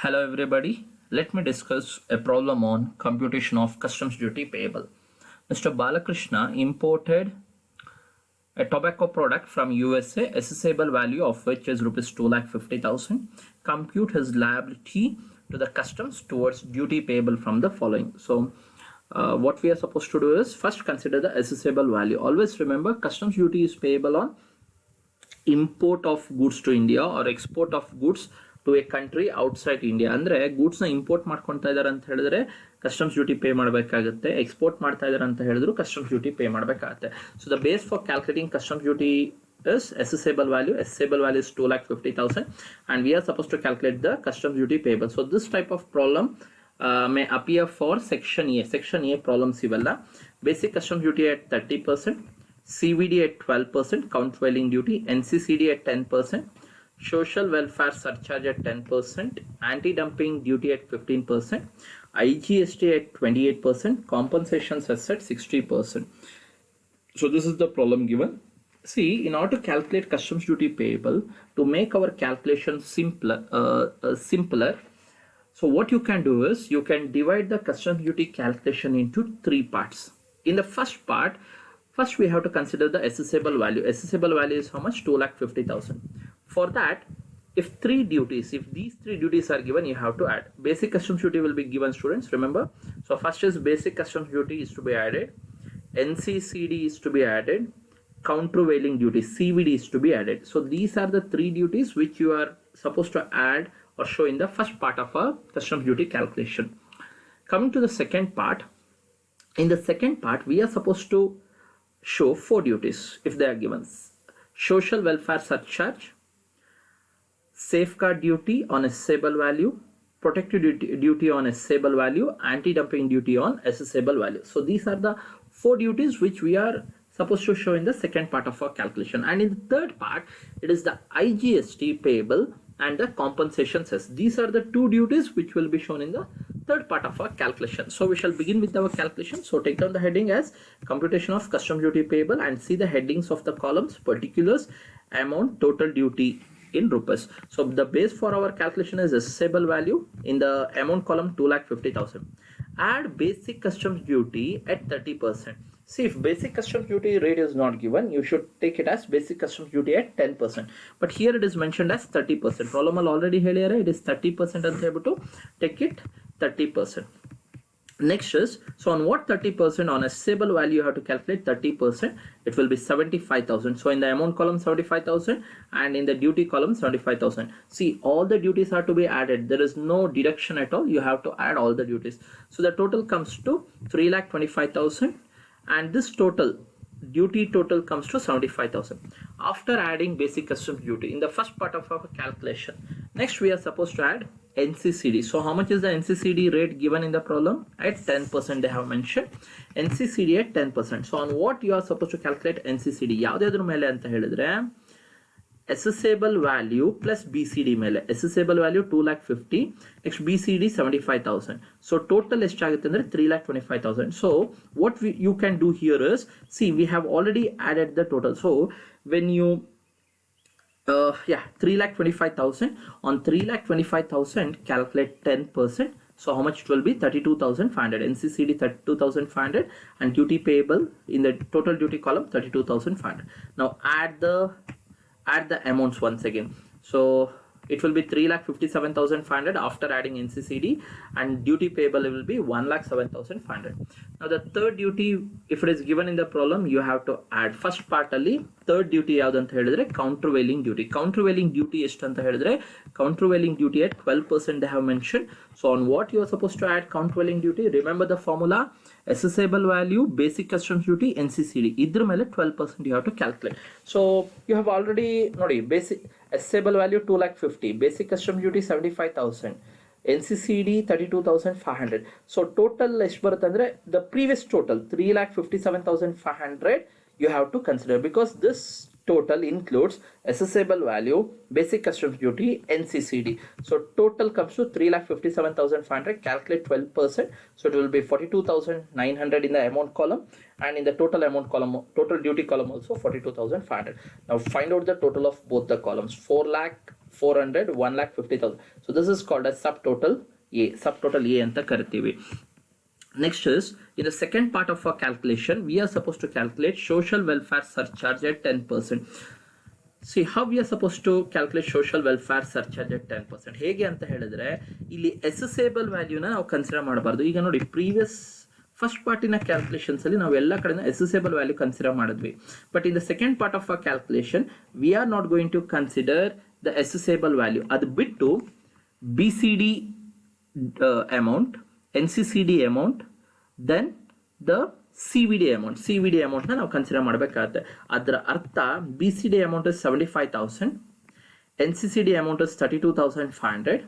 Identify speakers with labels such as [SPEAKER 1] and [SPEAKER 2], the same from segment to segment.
[SPEAKER 1] Hello everybody, let me discuss a problem on computation of customs duty payable. Mr. Balakrishna imported a tobacco product from USA, assessable value of which is rupees 2,50,000. Compute his liability to the customs towards duty payable from the following. So what we are supposed to do is first consider the assessable value. Always remember customs duty is payable on import of goods to India or export of goods to a country outside India. ಅಂದ್ರೆ goods ನ import ಮಾಡ್ಕೊಂತಾ ಇದಾರೆ ಅಂತ ಹೇಳಿದ್ರೆ customs duty pay ಮಾಡಬೇಕಾಗುತ್ತೆ. Export ಮಾಡ್ತಾ ಇದಾರೆ ಅಂತ ಹೇಳಿದ್ರು ಕಸ್ಟಮ್ಸ್ ಡ್ಯೂಟಿ ಪೇ ಮಾಡಬೇಕಾಗುತ್ತೆ. So the base for calculating customs duty is assessable value. Assessable value is 2,50,000 and we are supposed to calculate the customs duty payable. So this type of problem may appear for section A. Section A problems ivella. Basic customs duty at 30%, CVD at 12%, countervailing duty, NCCD at 10%, social welfare surcharge at 10%, anti-dumping duty at 15%, IGST at 28%, compensation cess at 60%. So this is the problem given. See, in order to calculate customs duty payable, to make our calculation simpler, so what you can do is you can divide the customs duty calculation into three parts. In the first part, first we have to consider the assessable value. Assessable value is how much? 2,50,000. For that, if these three duties are given, you have to add. Basic customs duty will be given, students, remember. So first is basic customs duty is to be added, NCCD is to be added, countervailing duty CVD is to be added. So these are the three duties which you are supposed to add or show in the first part of a customs duty calculation. Coming to the second part, in the second part we are supposed to show four duties if they are given: social welfare surcharge, safeguard duty on assessable value, protective duty on assessable value, anti-dumping duty on assessable value. So these are the four duties which we are supposed to show in the second part of our calculation. And in the third part, it is the IGST payable and the compensation cess. These are the two duties which will be shown in the third part of our calculation. So we shall begin with our calculation. So take down the heading as computation of customs duty payable and see the headings of the columns: particulars, amount, total duty in rupees. So the base for our calculation is assessable value. In the amount column, 2,50,000. Add basic customs duty at 30%. See, if basic customs duty rate is not given, you should take it as basic customs duty at 10%. But here it is mentioned as 30%. Problem already here, it is 30% and able to take it 30%. Next is, so on what 30%? On assessable value you have to calculate 30%. It will be 75,000. So in the amount column 75,000 and in the duty column 75,000. See, all the duties are to be added. There is no deduction at all. You have to add all the duties. So the total comes to 3,25,000 and this total duty total comes to 75,000 after adding basic customs duty in the first part of our calculation. Next we are supposed to add NCCD. So how much is the NCCD rate given in the problem? At 10% they have mentioned. NCCD at 10%. So on what you are supposed to calculate NCCD? ಯಾವ್ದಾದ್ರ ಮೇಲೆ ಅಂತ ಹೇಳಿದ್ರೆ assessable value plus BCD ಮೇಲೆ. Assessable value 2,50,000, next BCD 75,000. So total ಎಷ್ಟಾಗುತ್ತೆ ಅಂದ್ರೆ 3,25,000. So what you can do here is, see, we have already added the total. So when you 3,25,000 on 3,25,000 calculate 10%. So how much it will be? 32,500. NCCD 32,500 and duty payable in the total duty column 32,500. Now add the amounts once again. So it will be 3,57,500 after adding NCCD and duty payable will be 1,07,500. Now the third duty, if it is given in the problem, you have to add first part alli third duty ಯಾವುದು ಅಂತ ಹೇಳಿದ್ರೆ countervailing duty. Countervailing duty ಎಷ್ಟು ಅಂತ ಹೇಳಿದ್ರೆ countervailing duty at 12% they have mentioned. So on what you are supposed to add countervailing duty? Remember the formula: assessable value, basic customs duty, NCCD. ಇದ್ರ ಮೇಲೆ 12% you have to calculate. So you have already ನೋಡಿ, basic assessable value 2,50,000, basic customs duty 75,000, NCCD 32,500. So total ಎಷ್ಟು ಬರುತ್ತೆ ಅಂದ್ರೆ the previous total 3,57,500 you have to consider, because this total includes assessable value, basic customs duty, NCCD. So total comes to 3,57,500. Calculate 12%. So it will be 42,900 in the amount column and in the total amount column, total duty column also 42,500. Now find out the total of both the columns. 400, 1,50,000. So this is called as subtotal A. Subtotal A anta karತೀವಿ. Next is, in the second part of our calculation, we are supposed to calculate social welfare surcharge at 10%. See how we are supposed to calculate social welfare surcharge at 10%. ಹೇಗೆ ಅಂತ ಹೇಳಿದ್ರೆ ಇಲ್ಲಿ assessable ವ್ಯಾಲ್ಯೂನ ನಾವು consider ಮಾಡಬಾರ್ದು. ಈಗ ನೋಡಿ previous first ಪಾರ್ಟಿನ calculations ಅಲ್ಲಿ ನಾವು ಎಲ್ಲ ಕಡೆ assessable ವ್ಯಾಲ್ಯೂ ಕನ್ಸಿಡರ್ ಮಾಡಿದ್ವಿ. But in the second part of our calculation we are not going to consider the assessable value. ಅದು ಬಿಟ್ಟು BCD amount, NCCD amount, then the CVD amount ನಾವು consider ಮಾಡಬೇಕಾಗುತ್ತೆ. ಅದರ ಅರ್ಥ BCD amount is 75,000, NCCD amount is 32,500,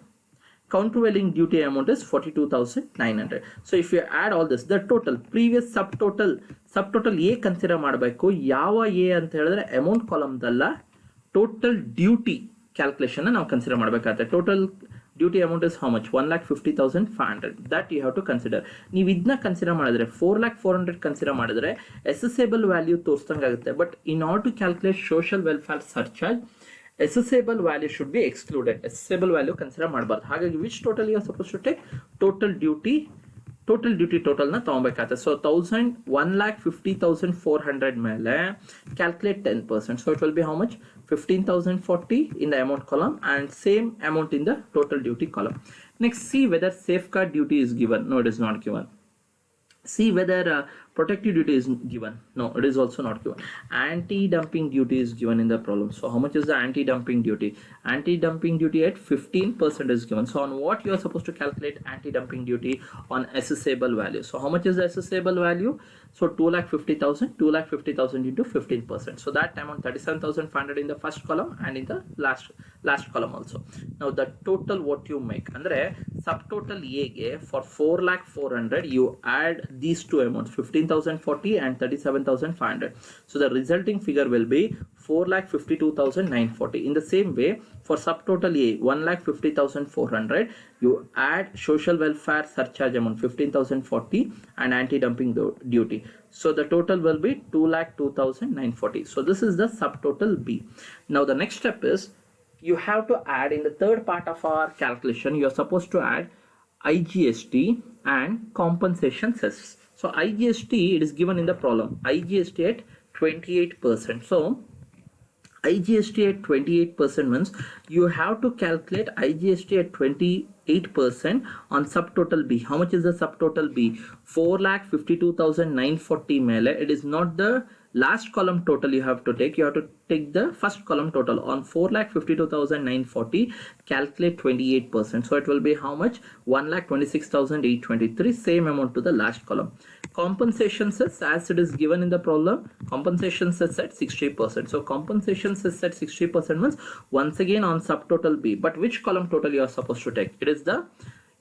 [SPEAKER 1] countervailing duty amount is 42,900. So if you add all this, the total previous subtotal A consider ಮಾಡಬೇಕು. ಯಾವ A ಅಂತ ಹೇಳಿದ್ರೆ amount column ದಲ್ಲ, total duty calculation ನಾವು ಕನ್ಸಿಡರ್ ಮಾಡಬೇಕಾಗುತ್ತೆ. Total duty amount is how much? 1,50,500. That you have to consider. ನೀವು ಇದನ್ನ consider ಮಾಡಿದ್ರೆ 4,400 ಕನ್ಸಿಡರ್ ಮಾಡಿದ್ರೆ assessable ವ್ಯಾಲ್ಯೂ ತೋರಿಸ್ದಂಗೆ ಆಗುತ್ತೆ. But in order to calculate social welfare surcharge, assessable value should be excluded. Assessable value consider ಮಾಡಬಾರ್ದು. ಹಾಗಾಗಿ which total you are supposed to take? Total duty total ನ ತಗೊಬೇಕಾಗುತ್ತೆ. So 1,50,400 ಮೇಲೆ calculate 10%. So it will be how much? 15,040 in the amount column and same amount in the total duty column. Next, see whether safeguard duty is given. No, it is not given. See whether protective duty is given. No, it is also not given. Anti-dumping duty is given in the problem. So how much is the anti-dumping duty? Anti-dumping duty at 15% is given. So on what you are supposed to calculate anti-dumping duty? On assessable value. So how much is the assessable value? So 2,50,000 into 15%. So that amount 37,500 in the first column and in the last column also. Now the total what you make, andre subtotal A ge for 4,400 you add these two amounts, 15,040 and 37,500. So the resulting figure will be 4,52,940. In the same way, for subtotal A 1,50,400 you add social welfare surcharge amount 15,040 and anti-dumping duty. So the total will be 2,02,940. So this is the subtotal B. Now the next step is you have to add in the third part of our calculation. You are supposed to add IGST and compensation cess. So IGST, it is given in the problem. IGST at 28%. So IGST at 28% means you have to calculate IGST at 28% on subtotal B. How much is the subtotal B? 4,52,940 mele. It is not the last column total you have to take. You have to take the first column total. On 4,52,940 calculate 28%. So it will be how much? 1,26,823. Same amount to the last column. Compensation cess as it is given in the problem. Compensation cess at 60%. So compensation cess at 60% means once again on subtotal B. But which column total you are supposed to take? It is the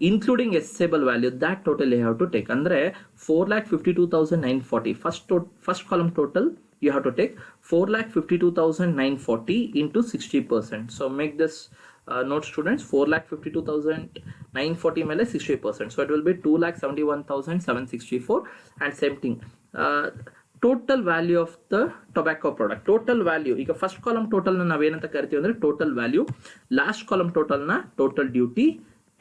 [SPEAKER 1] including assessable value, that total you have to take. Andre 4,52,940 first column total you have to take 4,52,940 into 60%. So make this note students, 4,52,940 mele 60%. So it will be 2,71,764 and same thing. Total value of the tobacco product. Total value. ಈಗ first column total ನ ನಾವೇನಂತ ಕರಿತೀವಿ ಅಂದ್ರೆ total value, last column total ನ total duty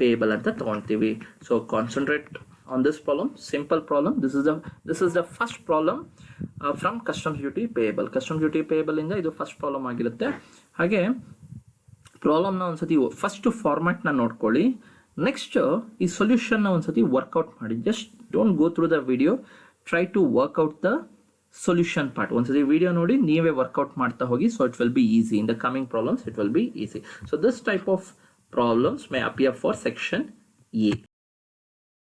[SPEAKER 1] payable ಅಂತ ತಗೊಂತೀವಿ. So concentrate on this problem, simple problem. This is the first problem from customs duty payable. Customs duty payable ಇಂದ ಇದು ಫಸ್ಟ್ ಪ್ರಾಬ್ಲಮ್ ಆಗಿರುತ್ತೆ. ಹಾಗೆ ಪ್ರಾಬ್ಲಮ್ ನ ಒಂದ್ಸತಿ ಫಸ್ಟ್ ಫಾರ್ಮ್ಯಾಟ್ ನ ನೋಡ್ಕೊಳ್ಳಿ. ನೆಕ್ಸ್ಟ್ ಈ ಸೊಲ್ಯೂಷನ್ ನ ಒಂದ್ಸತಿ ವರ್ಕ್ಔಟ್ ಮಾಡಿ. Just don't go through the video, try to work out the solution part. ಒಂದ್ಸತಿ ವಿಡಿಯೋ ನೋಡಿ ನೀವೇ ವರ್ಕ್ಔಟ್ ಮಾಡ್ತಾ ಹೋಗಿ. So it will be easy in the coming problems. It will be easy. So this type of problems may appear for section A.